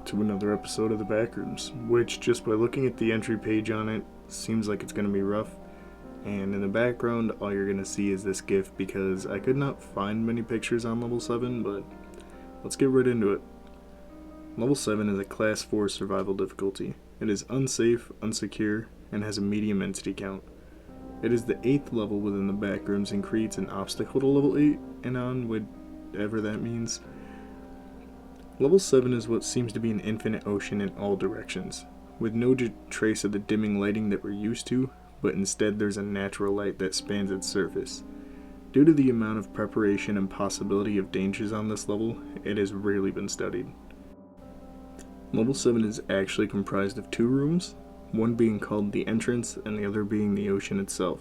back to another episode of the Backrooms, which just by looking at the entry page on it, seems like it's going to be rough. And in the background, all you're going to see is this GIF because I could not find many pictures on level 7, but let's get right into it. Level 7 is a class 4 survival difficulty. It is unsafe, unsecure, and has a medium entity count. It is the 8th level within the Backrooms and creates an obstacle to level 8 and on, whatever that means. Level 7 is what seems to be an infinite ocean in all directions, with no trace of the dimming lighting that we're used to, but instead there's a natural light that spans its surface. Due to the amount of preparation and possibility of dangers on this level, it has rarely been studied. Level 7 is actually comprised of 2 rooms, one being called the entrance and the other being the ocean itself.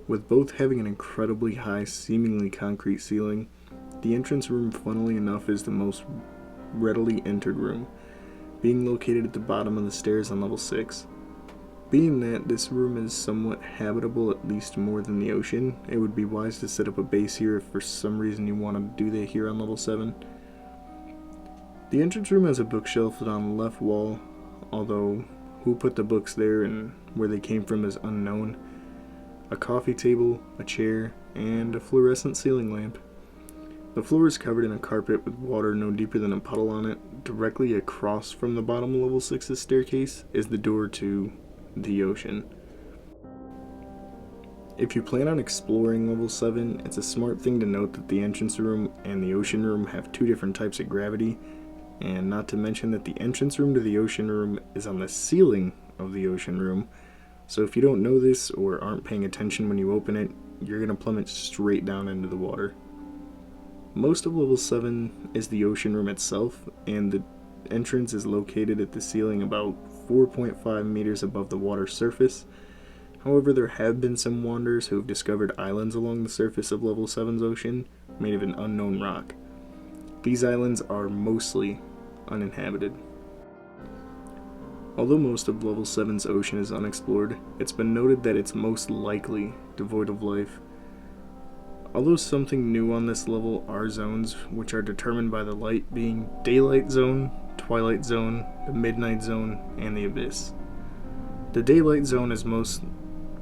With both having an incredibly high, seemingly concrete ceiling, the entrance room, funnily enough, is the most readily entered room, being located at the bottom of the stairs on level 6. Being that this room is somewhat habitable, at least more than the ocean, it would be wise to set up a base here if for some reason you wanted to do that here on level 7. The entrance room has a bookshelf on the left wall, although who put the books there and where they came from is unknown, a coffee table, a chair, and a fluorescent ceiling lamp. The floor is covered in a carpet with water no deeper than a puddle on it. Directly across from the bottom of level 6's staircase is the door to the ocean. If you plan on exploring level 7, it's a smart thing to note that the entrance room and the ocean room have 2 different types of gravity, and not to mention that the entrance room to the ocean room is on the ceiling of the ocean room, so if you don't know this or aren't paying attention when you open it, you're going to plummet straight down into the water. Most of level 7 is the ocean room itself, and the entrance is located at the ceiling about 4.5 meters above the water surface. However, there have been some wanderers who have discovered islands along the surface of level 7's ocean made of an unknown rock. These islands are mostly uninhabited. Although most of level 7's ocean is unexplored, it's been noted that it's most likely devoid of life. Although something new on this level are zones, which are determined by the light being Daylight Zone, Twilight Zone, the Midnight Zone, and the Abyss. The Daylight Zone is most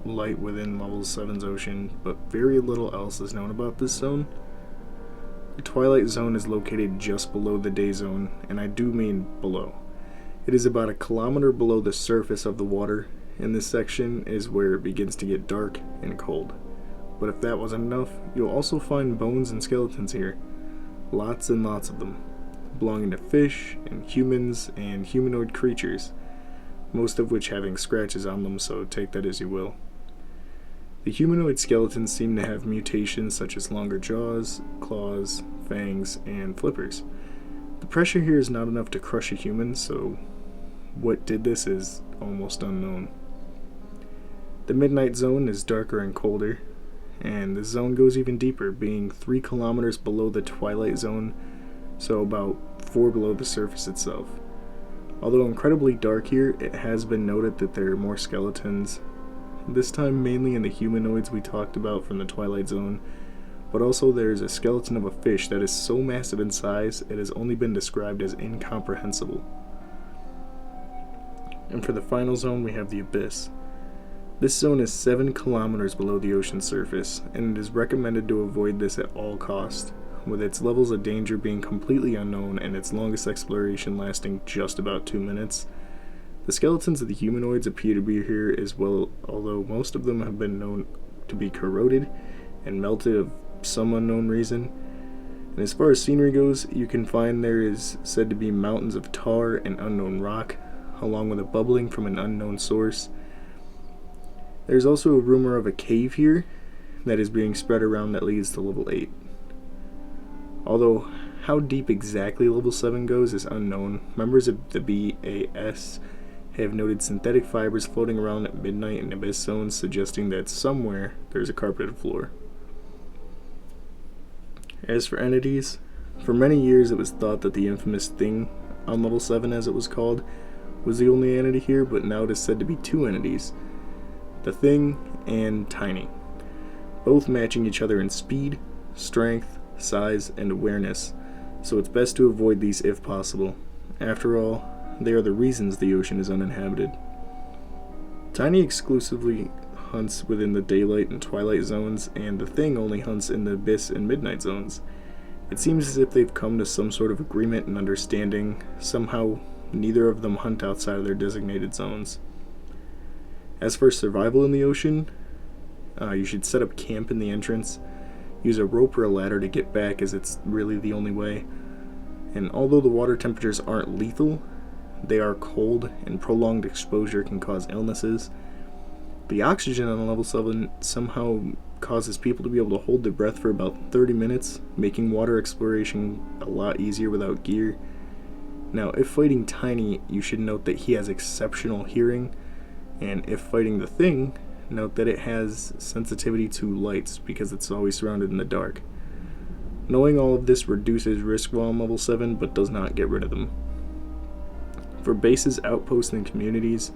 light within level 7's ocean, but very little else is known about this zone. The Twilight Zone is located just below the Day Zone, and I do mean below. It is about 1 kilometer below the surface of the water, and this section is where it begins to get dark and cold. But if that wasn't enough, you'll also find bones and skeletons here. Lots and lots of them, belonging to fish and humans and humanoid creatures, most of which having scratches on them, so take that as you will. The humanoid skeletons seem to have mutations such as longer jaws, claws, fangs, and flippers. The pressure here is not enough to crush a human, so what did this is almost unknown. The Midnight Zone is darker and colder, and the zone goes even deeper, being 3 kilometers below the Twilight Zone, so about 4 below the surface itself. Although incredibly dark here, it has been noted that there are more skeletons, this time mainly in the humanoids we talked about from the Twilight Zone, but also there is a skeleton of a fish that is so massive in size it has only been described as incomprehensible. And for the final zone we have the Abyss. This zone is 7 kilometers below the ocean surface, and it is recommended to avoid this at all costs, with its levels of danger being completely unknown and its longest exploration lasting just about 2 minutes. The skeletons of the humanoids appear to be here as well, although most of them have been known to be corroded and melted of some unknown reason. And as far as scenery goes, you can find there is said to be mountains of tar and unknown rock, along with a bubbling from an unknown source. There's also a rumor of a cave here that is being spread around that leads to level 8. Although how deep exactly level 7 goes is unknown, members of the BAS have noted synthetic fibers floating around at midnight in Abyss zones, suggesting that somewhere there's a carpeted floor. As for entities, for many years it was thought that the infamous Thing on level 7, as it was called, was the only entity here, but now it is said to be 2 entities. The Thing and Tiny, both matching each other in speed, strength, size, and awareness, so it's best to avoid these if possible. After all, they are the reasons the ocean is uninhabited. Tiny exclusively hunts within the daylight and twilight zones, and the Thing only hunts in the abyss and midnight zones. It seems as if they've come to some sort of agreement and understanding. Somehow, neither of them hunt outside of their designated zones. As for survival in the ocean, you should set up camp in the entrance. Use a rope or a ladder to get back, as it's really the only way. And although the water temperatures aren't lethal, they are cold, and prolonged exposure can cause illnesses. The oxygen on level 7 somehow causes people to be able to hold their breath for about 30 minutes, making water exploration a lot easier without gear. Now, if fighting Tiny, you should note that he has exceptional hearing, and if fighting the Thing, note that it has sensitivity to lights because it's always surrounded in the dark. Knowing all of this reduces risk while on level 7, but does not get rid of them. For bases, outposts, and communities,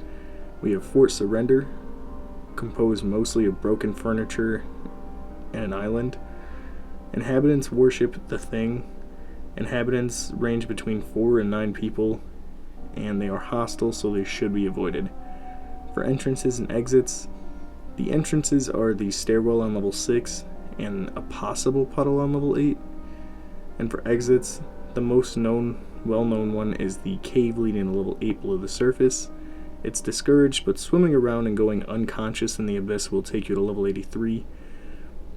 we have Fort Surrender, composed mostly of broken furniture and an island. Inhabitants worship the Thing. Inhabitants range between 4 and 9 people, and they are hostile, so they should be avoided. For entrances and exits, the entrances are the stairwell on level 6 and a possible puddle on level 8. And for exits, the most well-known one is the cave leading to level 8 below the surface. It's discouraged, but swimming around and going unconscious in the abyss will take you to level 83.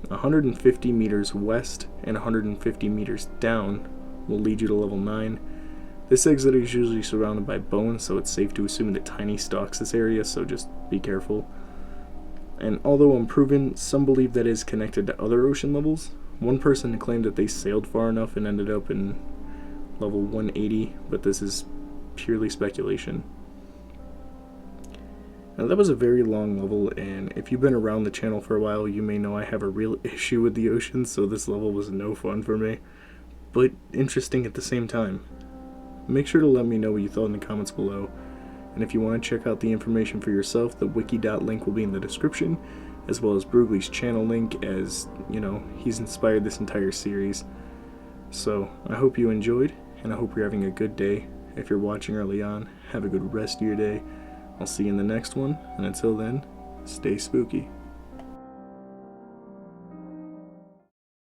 150 meters west and 150 meters down will lead you to level 9. This exit is usually surrounded by bones, so it's safe to assume that Tiny stalks this area, so just be careful. And although unproven, some believe that it is connected to other ocean levels. One person claimed that they sailed far enough and ended up in level 180, but this is purely speculation. Now that was a very long level, and if you've been around the channel for a while, you may know I have a real issue with the ocean, so this level was no fun for me, but interesting at the same time. Make sure to let me know what you thought in the comments below, and if you want to check out the information for yourself, the wiki.link will be in the description, as well as Brugly's channel link, as, you know, he's inspired this entire series. So, I hope you enjoyed, and I hope you're having a good day. If you're watching early on, have a good rest of your day. I'll see you in the next one, and until then, stay spooky.